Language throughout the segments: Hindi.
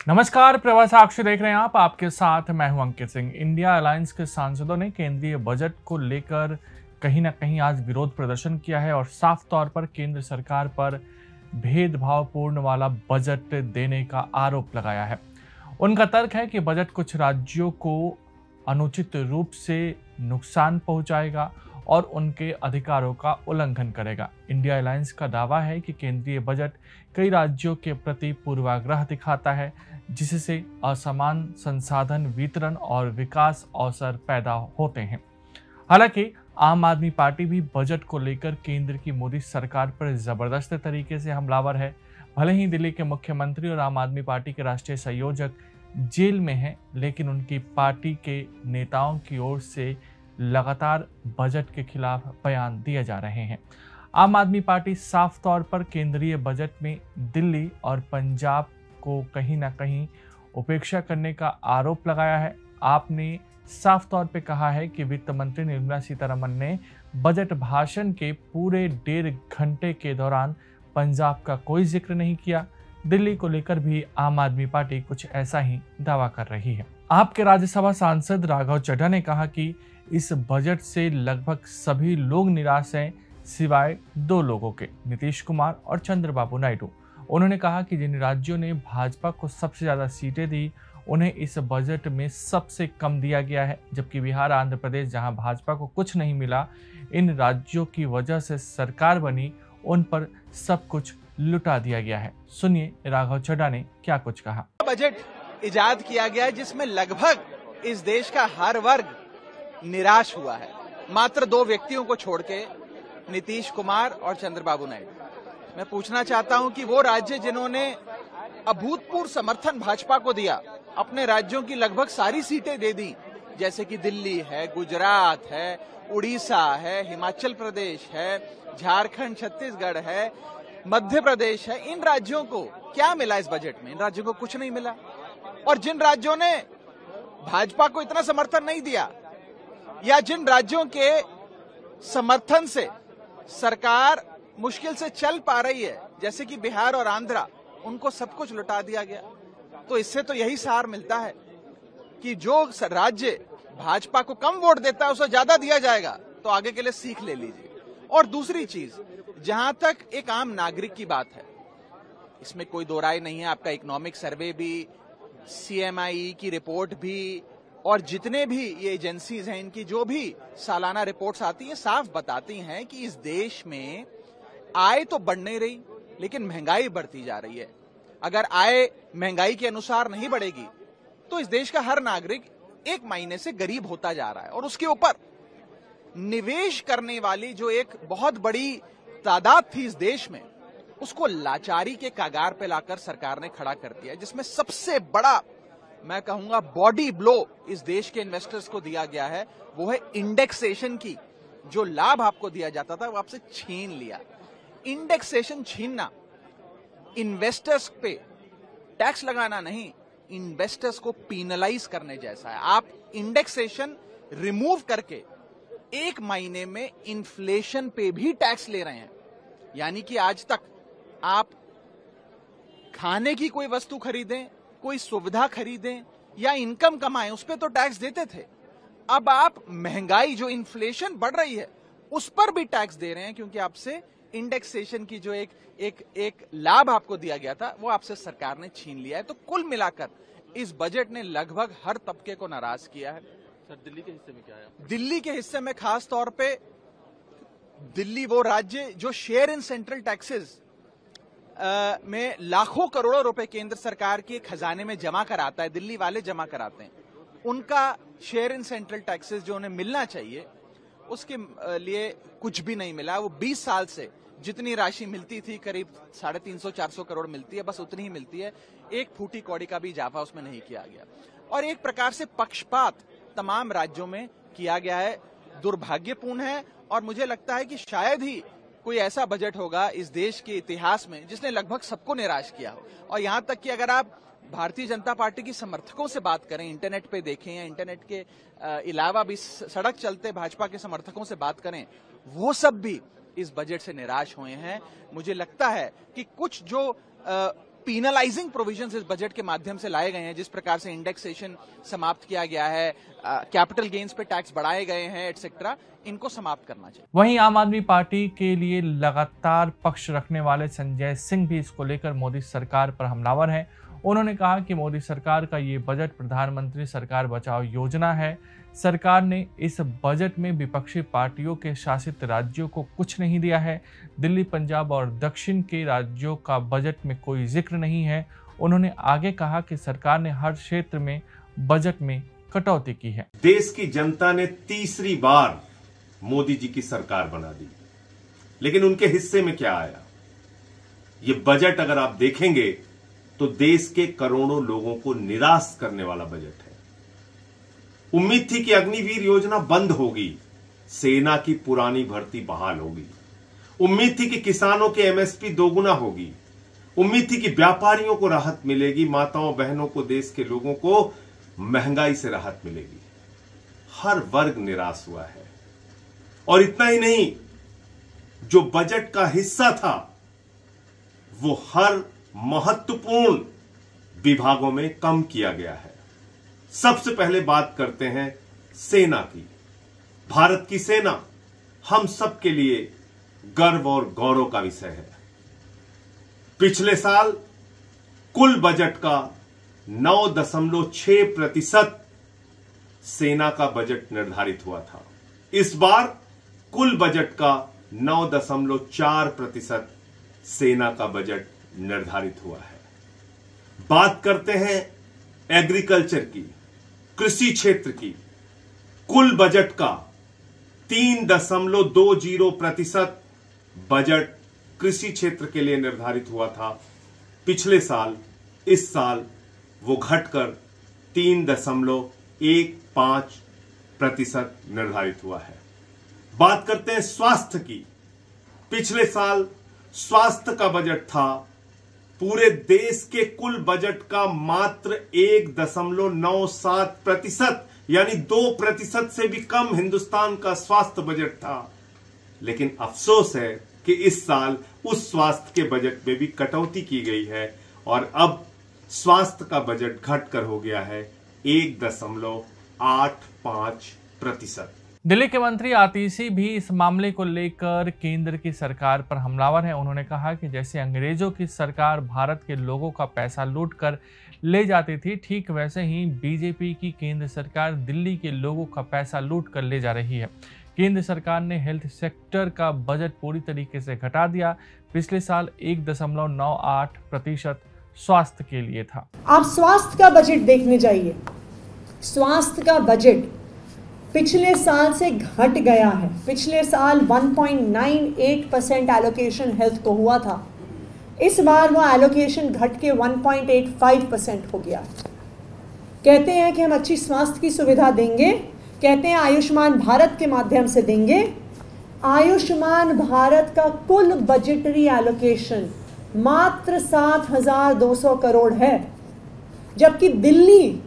नमस्कार, प्रवास साक्षी देख रहे हैं आप। आपके साथ मैं हूं अंकित सिंह। इंडिया अलायंस के सांसदों ने केंद्रीय बजट को लेकर कहीं ना कहीं आज विरोध प्रदर्शन किया है और साफ तौर पर केंद्र सरकार पर भेदभावपूर्ण वाला बजट देने का आरोप लगाया है। उनका तर्क है कि बजट कुछ राज्यों को अनुचित रूप से नुकसान पहुंचाएगा और उनके अधिकारों का उल्लंघन करेगा। इंडिया अलायंस का दावा है कि केंद्रीय बजट कई राज्यों के प्रति पूर्वाग्रह दिखाता है, जिससे असमान संसाधन वितरण और विकास अवसर पैदा होते हैं। हालांकि आम आदमी पार्टी भी बजट को लेकर केंद्र की मोदी सरकार पर जबरदस्त तरीके से हमलावर है। भले ही दिल्ली के मुख्यमंत्री और आम आदमी पार्टी के राष्ट्रीय संयोजक जेल में हैं, लेकिन उनकी पार्टी के नेताओं की ओर से लगातार बजट के खिलाफ बयान दिए जा रहे हैं। आम आदमी पार्टी साफ तौर पर केंद्रीय बजट में दिल्ली और पंजाब को कहीं ना कहीं उपेक्षा करने का आरोप लगाया है। आपने साफ तौर पे कहा है कि वित्त मंत्री निर्मला सीतारमण ने बजट भाषण के पूरे 1.5 घंटे के दौरान पंजाब का कोई जिक्र नहीं किया। दिल्ली को लेकर भी आम आदमी पार्टी कुछ ऐसा ही दावा कर रही है। आपके राज्यसभा सांसद राघव चड्ढा ने कहा कि इस बजट से लगभग सभी लोग निराश हैं, सिवाय 2 लोगों के, नीतीश कुमार और चंद्रबाबू नायडू। उन्होंने कहा कि जिन राज्यों ने भाजपा को सबसे ज्यादा सीटें दी, उन्हें इस बजट में सबसे कम दिया गया है, जबकि बिहार, आंध्र प्रदेश, जहां भाजपा को कुछ नहीं मिला, इन राज्यों की वजह से सरकार बनी, उन पर सब कुछ लुटा दिया गया है। सुनिए राघव चड्ढा ने क्या कुछ कहा। बजट इजाद किया गया जिसमें लगभग इस देश का हर वर्ग निराश हुआ है, मात्र 2 व्यक्तियों को छोड़ के, नीतीश कुमार और चंद्रबाबू नायडू। मैं पूछना चाहता हूं कि वो राज्य जिन्होंने अभूतपूर्व समर्थन भाजपा को दिया, अपने राज्यों की लगभग सारी सीटें दे दी, जैसे कि दिल्ली है, गुजरात है, उड़ीसा है, हिमाचल प्रदेश है, झारखंड, छत्तीसगढ़ है, मध्य प्रदेश है, इन राज्यों को क्या मिला इस बजट में? इन राज्यों को कुछ नहीं मिला। और जिन राज्यों ने भाजपा को इतना समर्थन नहीं दिया, या जिन राज्यों के समर्थन से सरकार मुश्किल से चल पा रही है, जैसे कि बिहार और आंध्रा, उनको सब कुछ लुटा दिया गया। तो इससे तो यही सार मिलता है कि जो राज्य भाजपा को कम वोट देता है उसे ज्यादा दिया जाएगा। तो आगे के लिए सीख ले लीजिए। और दूसरी चीज, जहां तक एक आम नागरिक की बात है, इसमें कोई दो राय नहीं है। आपका इकोनॉमिक सर्वे भी, CMI की रिपोर्ट भी, और जितने भी ये एजेंसीज हैं, इनकी जो भी सालाना रिपोर्ट्स आती हैं, साफ बताती हैं कि इस देश में आय तो बढ़ नहीं रही, लेकिन महंगाई बढ़ती जा रही है। अगर आय महंगाई के अनुसार नहीं बढ़ेगी तो इस देश का हर नागरिक 1 महीने से गरीब होता जा रहा है। और उसके ऊपर निवेश करने वाली जो एक बहुत बड़ी तादाद थी इस देश में, उसको लाचारी के कगार पे लाकर सरकार ने खड़ा कर दिया, जिसमें सबसे बड़ा, मैं कहूंगा, बॉडी ब्लो इस देश के इन्वेस्टर्स को दिया गया है, वो है इंडेक्सेशन की। जो लाभ आपको दिया जाता था वो आपसे छीन लिया। इंडेक्सेशन छीनना इन्वेस्टर्स पे टैक्स लगाना नहीं, इन्वेस्टर्स को पीनलाइज करने जैसा है। आप इंडेक्सेशन रिमूव करके 1 महीने में इन्फ्लेशन पे भी टैक्स ले रहे हैं। यानी कि आज तक आप खाने की कोई वस्तु खरीदें, कोई सुविधा खरीदें या इनकम कमाएं, उस पर तो टैक्स देते थे। अब आप महंगाई, जो इन्फ्लेशन बढ़ रही है, उस पर भी टैक्स दे रहे हैं, क्योंकि आपसे इंडेक्सेशन की जो एक लाभ आपको दिया गया था, वो आपसे सरकार ने छीन लिया है। तो कुल मिलाकर इस बजट ने लगभग हर तबके को नाराज किया है। सर, दिल्ली के हिस्से में क्या है? दिल्ली के हिस्से में खास तौर पे, दिल्ली वो राज्य जो शेयर इन सेंट्रल टैक्सेस में लाखों करोड़ों रुपए केंद्र सरकार के खजाने में जमा कराता है, दिल्ली वाले जमा कराते हैं, उनका शेयर इन सेंट्रल टैक्सेस जो उन्हें मिलना चाहिए, उसके लिए कुछ भी नहीं मिला। वो 20 साल से जितनी राशि मिलती थी, करीब 350-400 करोड़ मिलती है, बस उतनी ही मिलती है। एक फूटी कौड़ी का भी इजाफा उसमें नहीं किया गया। और एक प्रकार से पक्षपात तमाम राज्यों में किया गया है, दुर्भाग्यपूर्ण है। और मुझे लगता है कि शायद ही कोई ऐसा बजट होगा इस देश के इतिहास में जिसने लगभग सबको निराश किया हो। और यहां तक कि अगर आप भारतीय जनता पार्टी की समर्थकों से बात करें, इंटरनेट पे देखें या इंटरनेट के अलावा भी सड़क चलते भाजपा के समर्थकों से बात करें, वो सब भी इस बजट से निराश हुए हैं। मुझे लगता है कि कुछ जो पीनलाइजिंग प्रोविजंस इस बजट के माध्यम से लाए गए हैं, जिस प्रकार से इंडेक्सेशन समाप्त किया गया है, कैपिटल गेन्स पे टैक्स बढ़ाए गए हैं, एटसेट्रा, इनको समाप्त करना चाहिए। वहीं आम आदमी पार्टी के लिए लगातार पक्ष रखने वाले संजय सिंह भी इसको लेकर मोदी सरकार पर हमलावर हैं। उन्होंने कहा कि मोदी सरकार का ये बजट प्रधानमंत्री सरकार बचाओ योजना है। सरकार ने इस बजट में विपक्षी पार्टियों के शासित राज्यों को कुछ नहीं दिया है। दिल्ली, पंजाब और दक्षिण के राज्यों का बजट में कोई जिक्र नहीं है। उन्होंने आगे कहा कि सरकार ने हर क्षेत्र में बजट में कटौती की है। देश की जनता ने तीसरी बार मोदी जी की सरकार बना दी, लेकिन उनके हिस्से में क्या आया? ये बजट अगर आप देखेंगे तो देश के करोड़ों लोगों को निराश करने वाला बजट है। उम्मीद थी कि अग्निवीर योजना बंद होगी, सेना की पुरानी भर्ती बहाल होगी। उम्मीद थी कि किसानों के एमएसपी दोगुना होगी। उम्मीद थी कि व्यापारियों को राहत मिलेगी, माताओं बहनों को, देश के लोगों को महंगाई से राहत मिलेगी। हर वर्ग निराश हुआ है। और इतना ही नहीं, जो बजट का हिस्सा था वो हर महत्वपूर्ण विभागों में कम किया गया है। सबसे पहले बात करते हैं सेना की। भारत की सेना हम सब के लिए गर्व और गौरव का विषय है। पिछले साल कुल बजट का 9.6% सेना का बजट निर्धारित हुआ था। इस बार कुल बजट का 9.4% सेना का बजट निर्धारित हुआ है। बात करते हैं एग्रीकल्चर की, कृषि क्षेत्र की। कुल बजट का 3.20% बजट कृषि क्षेत्र के लिए निर्धारित हुआ था। पिछले साल, इस साल वो घटकर 3.15% निर्धारित हुआ है। बात करते हैं स्वास्थ्य की। पिछले साल स्वास्थ्य का बजट था पूरे देश के कुल बजट का मात्र 1.97%, यानी 2% से भी कम हिंदुस्तान का स्वास्थ्य बजट था। लेकिन अफसोस है कि इस साल उस स्वास्थ्य के बजट में भी कटौती की गई है और अब स्वास्थ्य का बजट घटकर हो गया है 1.85%। दिल्ली के मंत्री आतिशी भी इस मामले को लेकर केंद्र की सरकार पर हमलावर हैं। उन्होंने कहा कि जैसे अंग्रेजों की सरकार भारत के लोगों का पैसा लूट कर ले जाती थी, ठीक वैसे ही बीजेपी की केंद्र सरकार दिल्ली के लोगों का पैसा लूट कर ले जा रही है। केंद्र सरकार ने हेल्थ सेक्टर का बजट पूरी तरीके से घटा दिया। पिछले साल 1.98% स्वास्थ्य के लिए था। आप स्वास्थ्य का बजट देखने जाइए। स्वास्थ्य का बजट पिछले साल से घट गया है। पिछले साल 1.98% एलोकेशन हेल्थ को हुआ था। इस बार वो एलोकेशन घट के 1.85% हो गया। कहते हैं कि हम अच्छी स्वास्थ्य की सुविधा देंगे, कहते हैं आयुष्मान भारत के माध्यम से देंगे। आयुष्मान भारत का कुल बजटरी एलोकेशन मात्र 7,200 करोड़ है, जबकि दिल्ली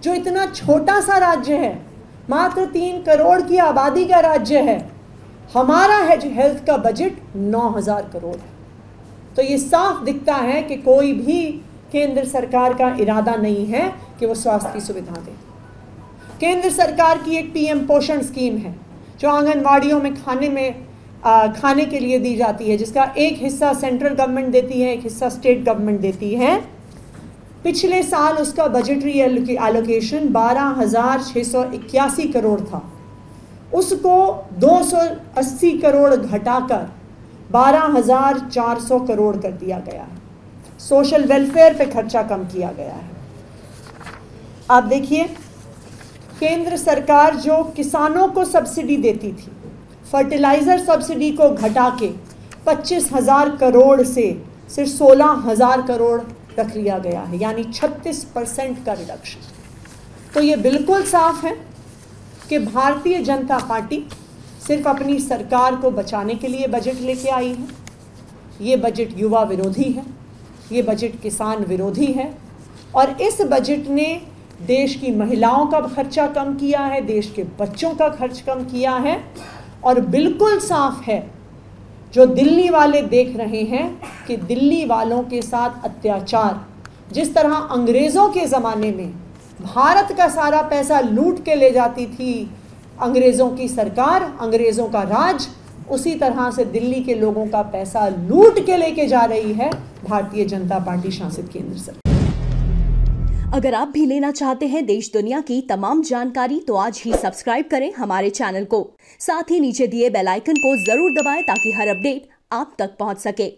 जो इतना छोटा सा राज्य है, मात्र 3 करोड़ की आबादी का राज्य है, हमारा हेल्थ का बजट 9,000 करोड़ है। तो ये साफ दिखता है कि कोई भी केंद्र सरकार का इरादा नहीं है कि वो स्वास्थ्य की सुविधा दे। केंद्र सरकार की एक पीएम पोषण स्कीम है जो आंगनवाड़ियों में खाने के लिए दी जाती है, जिसका एक हिस्सा सेंट्रल गवर्नमेंट देती है, एक हिस्सा स्टेट गवर्नमेंट देती है। पिछले साल उसका बजटरी एलोकेशन 12,681 करोड़ था। उसको 280 करोड़ घटाकर 12,400 करोड़ कर दिया गया है। सोशल वेलफेयर पे खर्चा कम किया गया है। आप देखिए, केंद्र सरकार जो किसानों को सब्सिडी देती थी, फर्टिलाइजर सब्सिडी को घटा के 25,000 करोड़ से सिर्फ 16,000 करोड़ रख लिया गया है, यानी 36% का रिडक्शन। तो ये बिल्कुल साफ है कि भारतीय जनता पार्टी सिर्फ अपनी सरकार को बचाने के लिए बजट लेके आई है। ये बजट युवा विरोधी है, ये बजट किसान विरोधी है, और इस बजट ने देश की महिलाओं का खर्चा कम किया है, देश के बच्चों का खर्च कम किया है। और बिल्कुल साफ है जो दिल्ली वाले देख रहे हैं कि दिल्ली वालों के साथ अत्याचार, जिस तरह अंग्रेज़ों के ज़माने में भारत का सारा पैसा लूट के ले जाती थी अंग्रेज़ों की सरकार, अंग्रेज़ों का राज, उसी तरह से दिल्ली के लोगों का पैसा लूट के लेके जा रही है भारतीय जनता पार्टी शासित केंद्र सरकार। अगर आप भी लेना चाहते हैं देश दुनिया की तमाम जानकारी तो आज ही सब्सक्राइब करें हमारे चैनल को। साथ ही नीचे दिए बेल आइकन को जरूर दबाएं ताकि हर अपडेट आप तक पहुंच सके।